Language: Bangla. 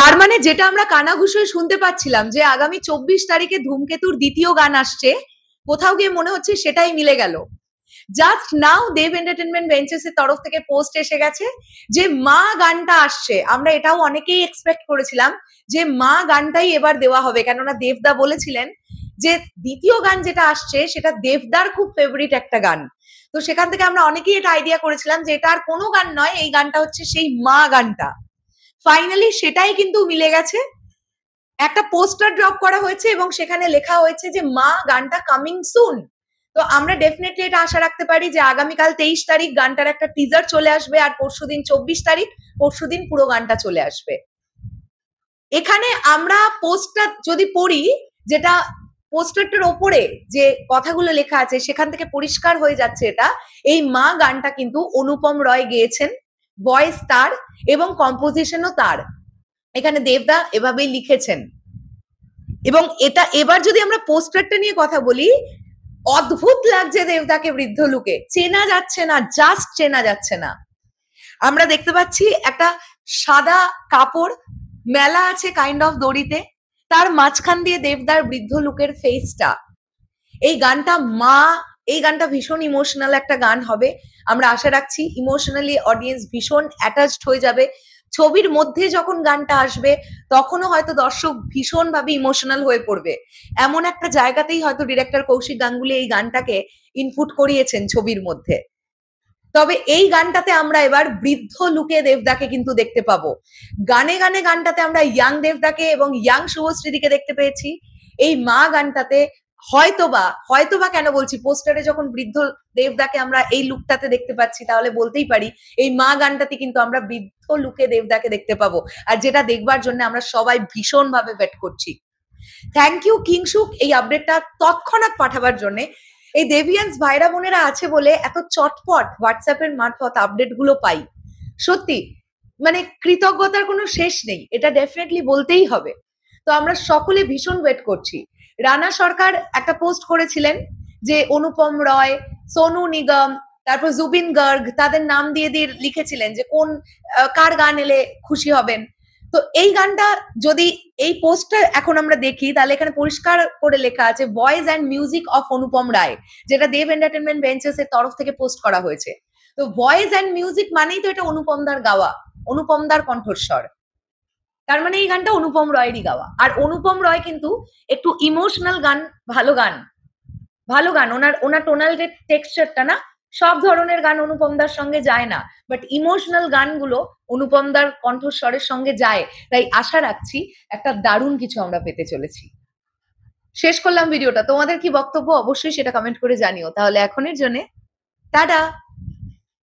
তার মানে যেটা আমরা কানাঘুষোয় শুনতে পাচ্ছিলাম যে আগামী 24 তারিখে ধূমকেতুর দ্বিতীয় গান আসছে, কোথাও গিয়ে মনে হচ্ছে সেটাই মিলে গেল। জাস্ট নাও দেব এন্টারটেনমেন্ট ভেঞ্চার্স এর তরফ থেকে পোস্ট এসে গেছে যে মা গানটা আসছে। আমরা এটাও অনেকেই এক্সপেক্ট করেছিলাম যে মা গানটাই এবার দেওয়া হবে, কেননা দেবদা বলেছিলেন যে দ্বিতীয় গান যেটা আসছে সেটা দেবদার খুব ফেভারিট একটা গান। তো সেখান থেকে আমরা অনেকেই এটা আইডিয়া করেছিলাম যে এটা আর কোনো গান নয়, এই গানটা হচ্ছে সেই মা গানটা। ফাইনালি সেটাই কিন্তু মিলে গেছে। একটা পোস্টার ড্রপ করা হয়েছে এবং সেখানে লেখা হয়েছে যে মা গানটা কামিং সুন। তো আমরা ডেফিনেটলি এটা আশা রাখতে পারি যে আগামীকাল 23 তারিখ গানটার একটা টিজার চলে আসবে, আর পরশুদিন 24 তারিখ পরশুদিন পুরো গানটা চলে আসবে। এখানে আমরা পোস্টটা যদি পড়ি, যেটা পোস্টারটার ওপরে যে কথাগুলো লেখা আছে সেখান থেকে পরিষ্কার হয়ে যাচ্ছে এটা এই মা গানটা কিন্তু অনুপম রয় গেয়েছেন, ভয়েস তার এবং কম্পোজিশনও তার। এখানে দেবদা এভাবেই লিখেছেন। এবং এটা এবার যদি আমরা পোস্টারটা নিয়ে কথা বলি, অদ্ভুত লাগছে দেবদাকে বৃদ্ধ লুকে, চেনা যাচ্ছে না, জাস্ট চেনা যাচ্ছে না। আমরা দেখতে পাচ্ছি একটা সাদা কাপড় মেলা আছে কাইন্ড অফ দড়িতে, তার মাঝখান দিয়ে দেবদার বৃদ্ধ লুকের ফেসটা। এই গানটা মা, এই গানটা ভীষণ ইমোশনাল একটা গান হবে। আমরা আশা রাখছি ইমোশনালি অডিয়েন্স ভীষণ অ্যাটাচড হয়ে যাবে। ছবির মধ্যে যখন গানটা আসবে তখনও হয়তো দর্শক ভীষণ ভাবে ইমোশনাল হয়ে পড়বে। এমন একটা জায়গাতেই হয়তো ডিরেক্টর কৌশিক গাঙ্গুলি এই গানটাকে ইনপুট করিয়েছেন ছবির মধ্যে। তবে এই গানটাতে আমরা এবার বৃদ্ধ লুকে দেবদাকে কিন্তু দেখতে পাবো। গানে গানে গানটাতে আমরা ইয়াং দেবদাকে এবং ইয়াং শুভশ্রীদিকে দেখতে পেয়েছি। এই মা গানটাতে হয়তোবা কেন বলছি, পোস্টারে যখন বৃদ্ধ দেবদাকে আমরা এই লুকটাতে দেখতে পাচ্ছি তাহলে বলতেই পারি এই মা গানটাতে কিন্তু আমরা বৃদ্ধ লুকে দেবদাকে দেখতে পাবো, আর যেটা দেখবার জন্য আমরা সবাই ভীষণ ভাবে ওয়েট করছি। থ্যাংক ইউ কিংশুক এই আপডেটটা তৎক্ষণাৎ পাঠাবার জন্য। এই দেভিয়ান্স ভাইরা বোনেরা আছে বলে এত চটপট হোয়াটসঅ্যাপের মারফত আপডেট গুলো পাই। সত্যি মানে কৃতজ্ঞতার কোনো শেষ নেই, এটা ডেফিনেটলি বলতেই হবে। তো আমরা সকলে ভীষণ ওয়েট করছি। রানা সরকার একটা পোস্ট করেছিলেন যে অনুপম রয়, সোনু নিগম, তারপর জুবিন গার্গ, তাদের নাম দিয়ে লিখেছিলেন যে কোন কার গান এলে খুশি হবেন। তো এই গানটা যদি এই পোস্টটা এখন আমরা দেখি তাহলে এখানে পরিষ্কার করে লেখা আছে voice and music of Anupam Roy, যেটা দেব এন্টারটেনমেন্ট ভেঞ্চার্স এর তরফ থেকে পোস্ট করা হয়েছে। তো ভয়েস অ্যান্ড মিউজিক মানেই তো এটা অনুপমদার গাওয়া, অনুপমদার কণ্ঠস্বর। তার মানে এই গানটা অনুপম রয়েরই গাওয়া। আর অনুপম রয় কিন্তু একটু ইমোশনাল গান, ভালো গান ওনার টোনাল যে টেক্সচারটা না, সব ধরনের গান অনুপমদার সঙ্গে যায় না, বাট ইমোশনাল গানগুলো অনুপমদার কণ্ঠস্বরের সঙ্গে যায়। তাই আশা রাখছি একটা দারুণ কিছু আমরা পেতে চলেছি। শেষ করলাম ভিডিওটা। তোমাদের কি বক্তব্য অবশ্যই সেটা কমেন্ট করে জানিও। তাহলে এখনের জন্য টাটা।